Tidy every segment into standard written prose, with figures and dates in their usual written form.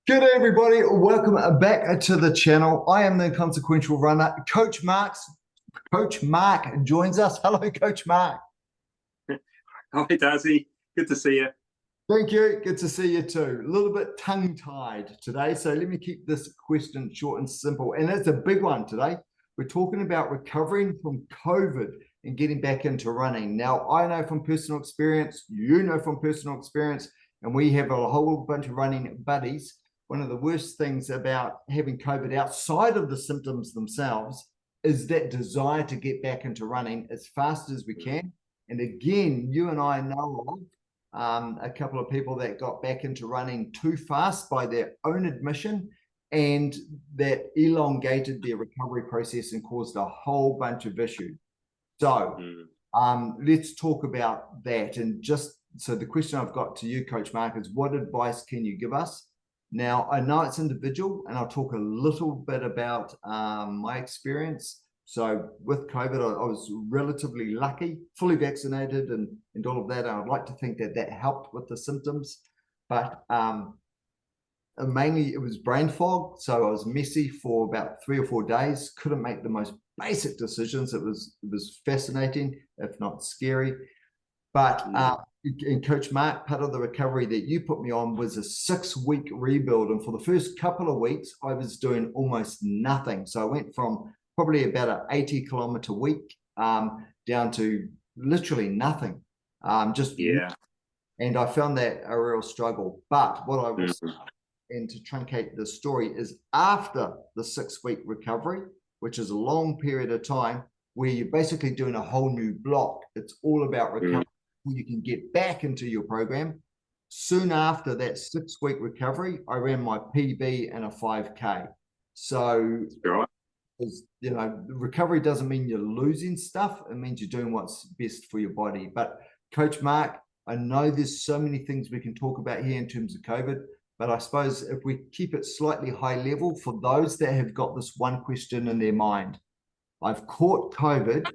Good day, everybody. Welcome back to the channel. I am the Inconsequential Runner. Coach Mark joins us. Hello, Coach Mark. Hi, Darcy. Good to see you. Thank you. Good to see you too. A little bit tongue-tied today, so let me keep this question short and simple. And it's a big one today. We're talking about recovering from COVID and getting back into running. Now, I know from personal experience, you know from personal experience, and we have a whole bunch of running buddies. One of the worst things about having COVID outside of the symptoms themselves is that desire to get back into running as fast as we can. And again, you and I know of a couple of people that got back into running too fast by their own admission, and that elongated their recovery process and caused a whole bunch of issues. So let's talk about that. And just so the question I've got to you, Coach Mark, is what advice can you give us? Now, I know it's individual, and I'll talk a little bit about my experience. So with COVID, I was relatively lucky, fully vaccinated and all of that. And I'd like to think that that helped with the symptoms. But mainly it was brain fog. So I was messy for about 3 or 4 days, couldn't make the most basic decisions. It was fascinating, if not scary. But and Coach Mark, part of the recovery that you put me on was a 6-week rebuild. And for the first couple of weeks, I was doing almost nothing. So I went from probably about an 80-kilometer week down to literally nothing. And I found that a real struggle. But what I was, and to truncate the story, is after the 6-week recovery, which is a long period of time, where you're basically doing a whole new block. It's all about recovery. You can get back into your program. Soon after that 6-week recovery, I ran my PB and a 5K. So, you know, recovery doesn't mean you're losing stuff. It means you're doing what's best for your body. But Coach Mark, I know there's so many things we can talk about here in terms of COVID, but I suppose if we keep it slightly high level for those that have got this one question in their mind, I've caught COVID.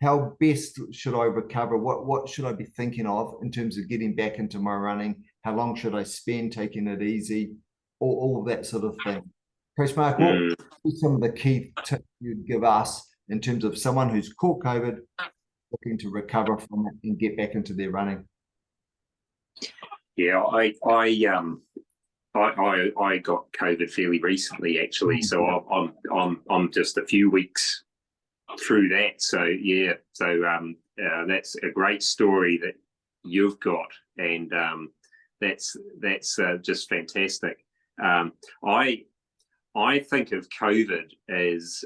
How best should I recover? What should I be thinking of in terms of getting back into my running? How long should I spend taking it easy? All that sort of thing. Coach Mark, what are some of the key tips you'd give us in terms of someone who's caught COVID, looking to recover from it and get back into their running? Yeah, I got COVID fairly recently, actually. So I'm just a few weeks through that. So yeah, so that's a great story that you've got, and that's just fantastic. I think of COVID as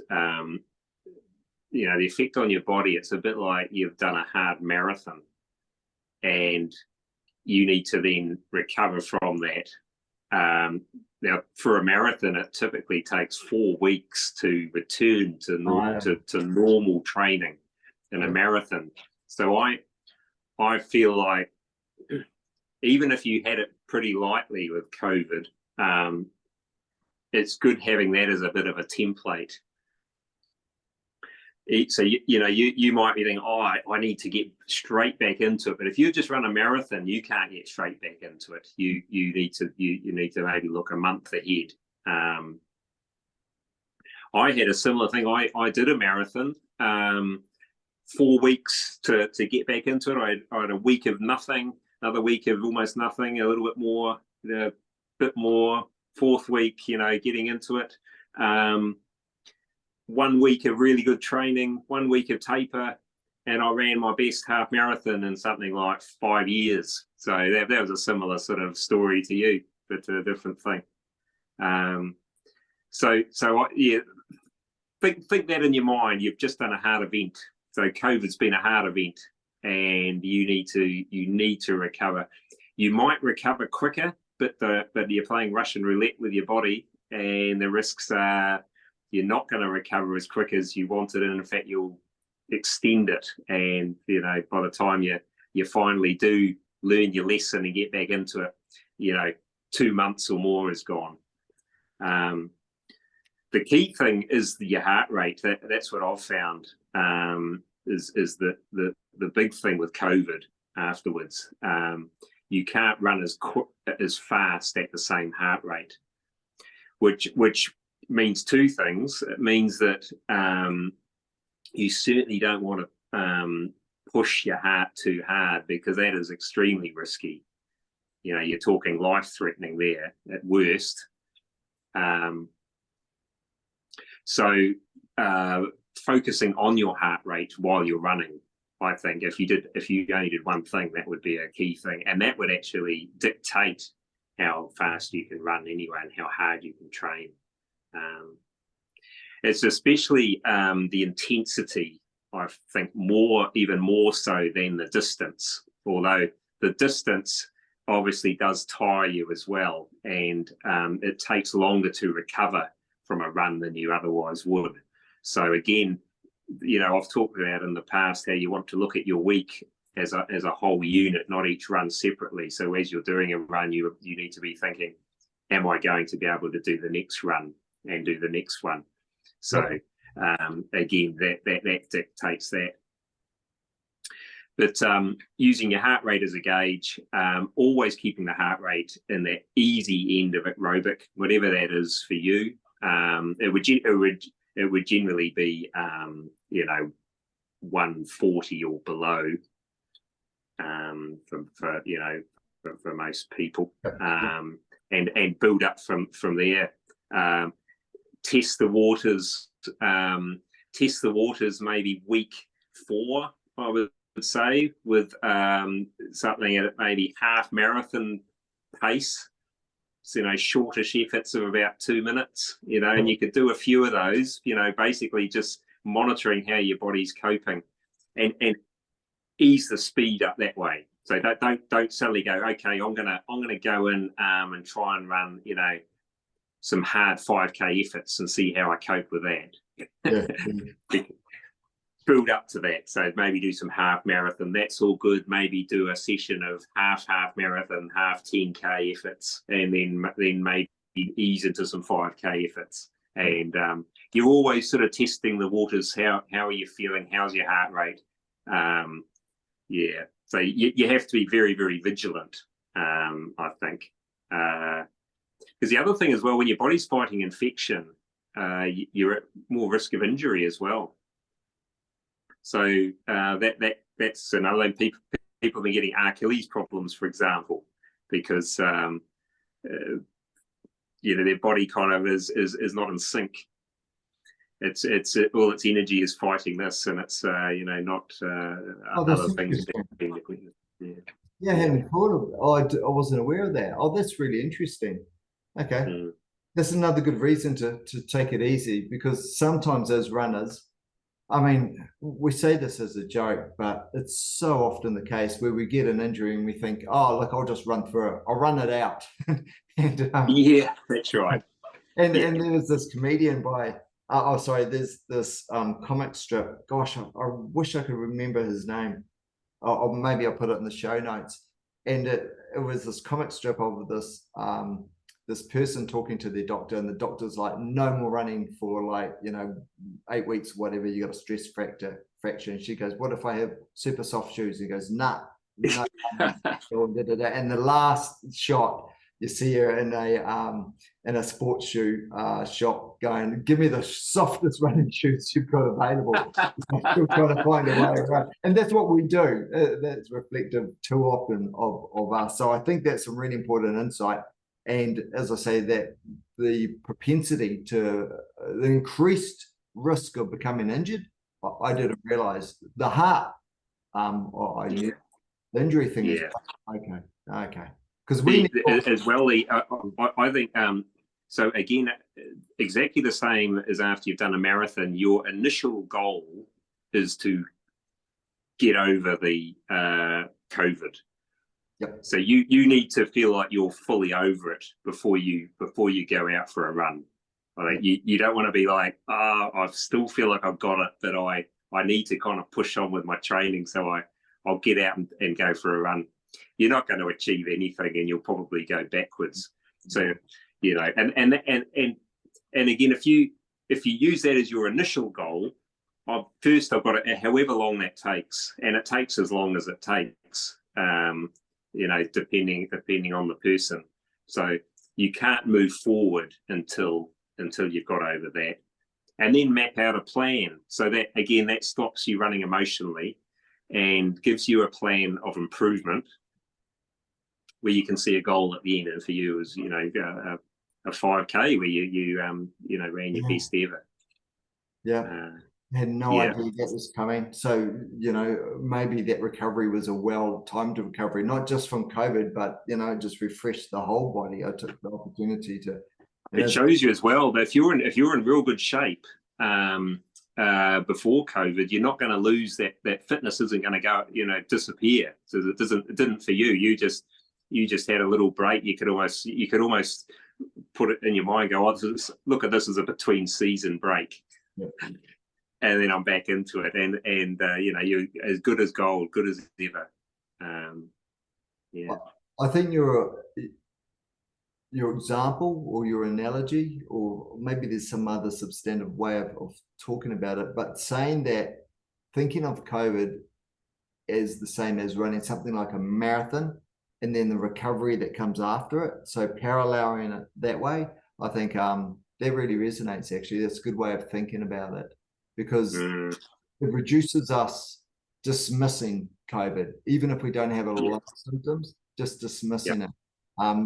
you know, the effect on your body. It's a bit like you've done a hard marathon, and you need to then recover from that. Now, for a marathon, it typically takes 4 weeks to return to normal training in a marathon. So I feel like even if you had it pretty lightly with COVID, it's good having that as a bit of a template. So you might be thinking, oh, I need to get straight back into it. But if you just run a marathon, you can't get straight back into it. You need to maybe look a month ahead. I had a similar thing. I did a marathon, 4 weeks to get back into it. I had a week of nothing, another week of almost nothing, a little bit more, a bit more. 4th week, getting into it. 1 week of really good training, 1 week of taper, and I ran my best half marathon in something like 5 years. So that was a similar sort of story to you, but a different thing. Think that in your mind. You've just done a hard event. So COVID's been a hard event, and you need to recover. You might recover quicker, but you're playing Russian roulette with your body, and the risks are you're not going to recover as quick as you wanted, and in fact you'll extend it. And by the time you finally do learn your lesson and get back into it, 2 months or more is gone. The key thing is your heart rate. That's what I've found is the big thing with COVID afterwards. You can't run as fast at the same heart rate. which means two things. It means that you certainly don't want to push your heart too hard, because that is extremely risky. You know, you're talking life-threatening there at worst. So focusing on your heart rate while you're running, I think if you only did one thing, that would be a key thing, and that would actually dictate how fast you can run anyway and how hard you can train. It's especially the intensity, I think, even more so than the distance, although the distance obviously does tire you as well, and it takes longer to recover from a run than you otherwise would. So again, you know, I've talked about in the past how you want to look at your week as a whole unit, not each run separately. So as you're doing a run, you need to be thinking, am I going to be able to do the next run and do the next one? So again, that dictates that. But using your heart rate as a gauge, always keeping the heart rate in that easy end of aerobic, whatever that is for you. It would generally be, you know, 140 or below for most people, and build up from there. Test the waters. Test the waters maybe week 4, I would say, with something at maybe half marathon pace. So, you know, shortish efforts of about 2 minutes, you know, and you could do a few of those, you know, basically just monitoring how your body's coping, and ease the speed up that way. So don't suddenly go, okay, I'm gonna go in and try and run, you know, some hard 5K efforts and see how I cope with that. Build up to that. So maybe do some half marathon. That's all good. Maybe do a session of half marathon, half 10K efforts, and then maybe ease into some 5K efforts. And you're always sort of testing the waters. How are you feeling? How's your heart rate? So you have to be very, very vigilant, I think. Because the other thing as well, when your body's fighting infection, you're at more risk of injury as well. So that's another thing. People have been getting Achilles problems, for example, because you know, their body kind of is not in sync. It's all its energy is fighting this, and it's you know, not other things. I hadn't thought of it. I wasn't aware of that. Oh, that's really interesting. Okay. That's another good reason to take it easy, because sometimes as runners, I mean, we say this as a joke, but it's so often the case where we get an injury and we think, oh, look, I'll just run through it. I'll run it out. And, yeah, that's right. And there was this comedian there's this comic strip. Gosh, I wish I could remember his name. Or maybe I'll put it in the show notes. And it was this comic strip of this person talking to their doctor, and the doctor's like, no more running for, like, you know, 8 weeks, whatever, you got a stress fracture. And she goes, what if I have super soft shoes? He goes, nah. And the last shot, you see her in a sports shoe shop going, give me the softest running shoes you've got available. I'm still trying to find a way around. And that's what we do. That's reflective too often of us. So I think that's a really important insight. And as I say, that the propensity to the increased risk of becoming injured, I didn't realize. The heart, I knew the injury thing. Yeah. Okay. Because as well, I think so. Again, exactly the same as after you've done a marathon. Your initial goal is to get over the COVID. Yep. So you need to feel like you're fully over it before you go out for a run. Like you don't want to be like, I still feel like I've got it, but I need to kind of push on with my training, so I'll get out and go for a run. You're not going to achieve anything, and you'll probably go backwards. So, you know, and again, if you use that as your initial goal, first I've got to, however long that takes, and it takes as long as it takes. You know, depending on the person. So you can't move forward until you've got over that, and then map out a plan. So that, again, that stops you running emotionally and gives you a plan of improvement where you can see a goal at the end. And for you is, you know, a 5K where you ran your best ever. Yeah. Had no idea that was coming. So, you know, maybe that recovery was a well-timed recovery, not just from COVID, but, you know, just refreshed the whole body. I took the opportunity to. It shows you as well that if you're in real good shape before COVID, you're not going to lose that. That fitness isn't going to go, you know, disappear. So it didn't for you. You just had a little break. You could almost put it in your mind, go, oh, look at this as a between season break. Yep. And then I'm back into it, and you know, you're as good as gold, good as ever. Yeah, I think your example or your analogy, or maybe there's some other substantive way of talking about it, but saying that, thinking of COVID as the same as running something like a marathon, and then the recovery that comes after it. So paralleling it that way, I think that really resonates. Actually, that's a good way of thinking about it, because it reduces us dismissing COVID, even if we don't have a lot of symptoms, just dismissing it,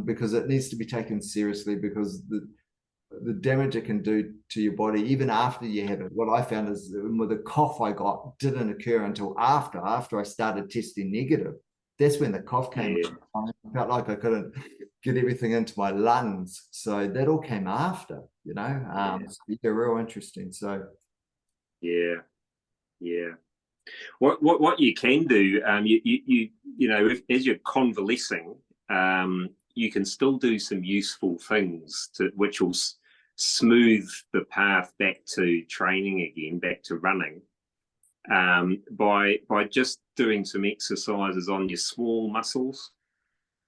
because it needs to be taken seriously, because the damage it can do to your body, even after you have it. What I found is with the cough I got didn't occur until after I started testing negative. That's when the cough came. I felt like I couldn't get everything into my lungs. So that all came after, you know. They're real interesting. So yeah. What you can do, you know, as you're convalescing, you can still do some useful things which will smooth the path back to training again, back to running, by just doing some exercises on your small muscles,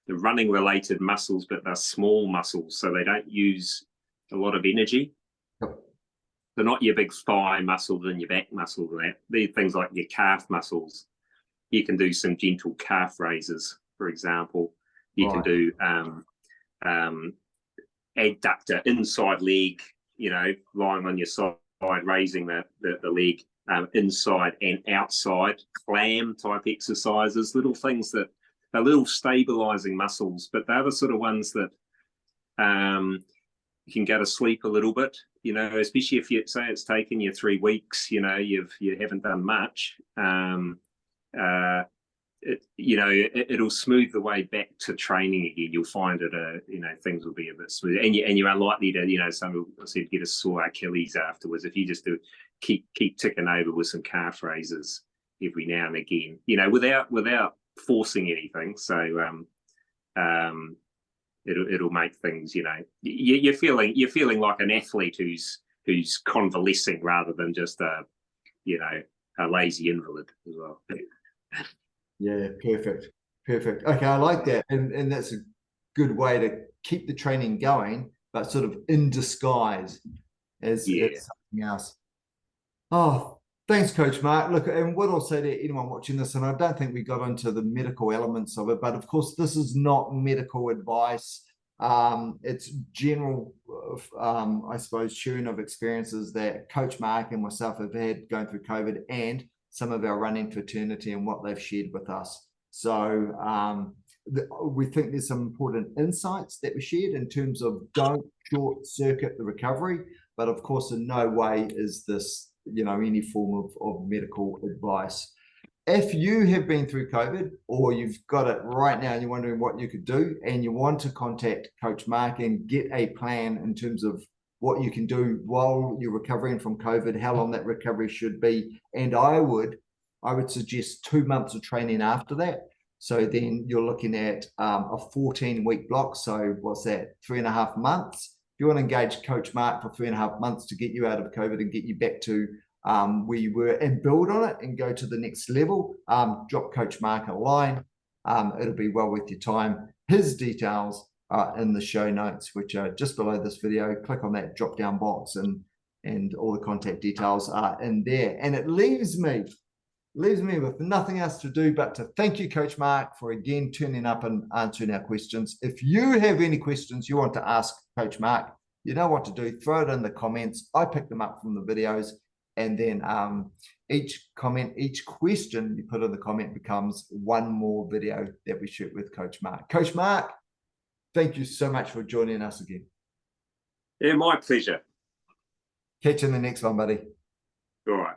the running related muscles, but they're small muscles, so they don't use a lot of energy. They're not your big thigh muscles and your back muscles. They're things like your calf muscles. You can do some gentle calf raises, for example. You can do adductor, inside leg, you know, lying on your side, raising the leg inside and outside, clam type exercises, little things that are little stabilizing muscles, but they're the sort of ones that you can go to sleep a little bit, you know, especially if you say it's taken you 3 weeks, you know, you haven't done much. You know, it'll smooth the way back to training again. You'll find it, you know, things will be a bit smoother, and you're unlikely to, you know, some people said get a sore Achilles afterwards if you just do keep ticking over with some calf raises every now and again, you know, without forcing anything. So it'll make things, you know, you're feeling like an athlete who's convalescing rather than just a lazy invalid as well. Yeah, perfect. Okay, I like that, and that's a good way to keep the training going, but sort of in disguise as something else. Oh, thanks, Coach Mark. Look, and what I'll say to anyone watching this, and I don't think we got into the medical elements of it, but of course, this is not medical advice. It's general, I suppose, sharing of experiences that Coach Mark and myself have had going through COVID, and some of our running fraternity and what they've shared with us. So we think there's some important insights that we shared in terms of don't short circuit the recovery, but of course in no way is this, you know, any form of medical advice. If you have been through COVID, or you've got it right now and you're wondering what you could do, and you want to contact Coach Mark and get a plan in terms of what you can do while you're recovering from COVID, how long that recovery should be, and I would suggest 2 months of training after that. So then you're looking at a 14-week block. So what's that? 3.5 months. If you want to engage Coach Mark for 3.5 months to get you out of COVID and get you back to where you were and build on it and go to the next level, drop Coach Mark a line. It'll be well worth your time. His details are in the show notes, which are just below this video. Click on that drop down box and all the contact details are in there. And it leaves me leaves me with nothing else to do but to thank you, Coach Mark, for again turning up and answering our questions. If you have any questions you want to ask Coach Mark, you know what to do. Throw it in the comments. I pick them up from the videos, and then each comment, each question you put in the comment becomes one more video that we shoot with Coach Mark. Coach Mark, thank you so much for joining us again. Yeah, my pleasure. Catch you in the next one, buddy. All right.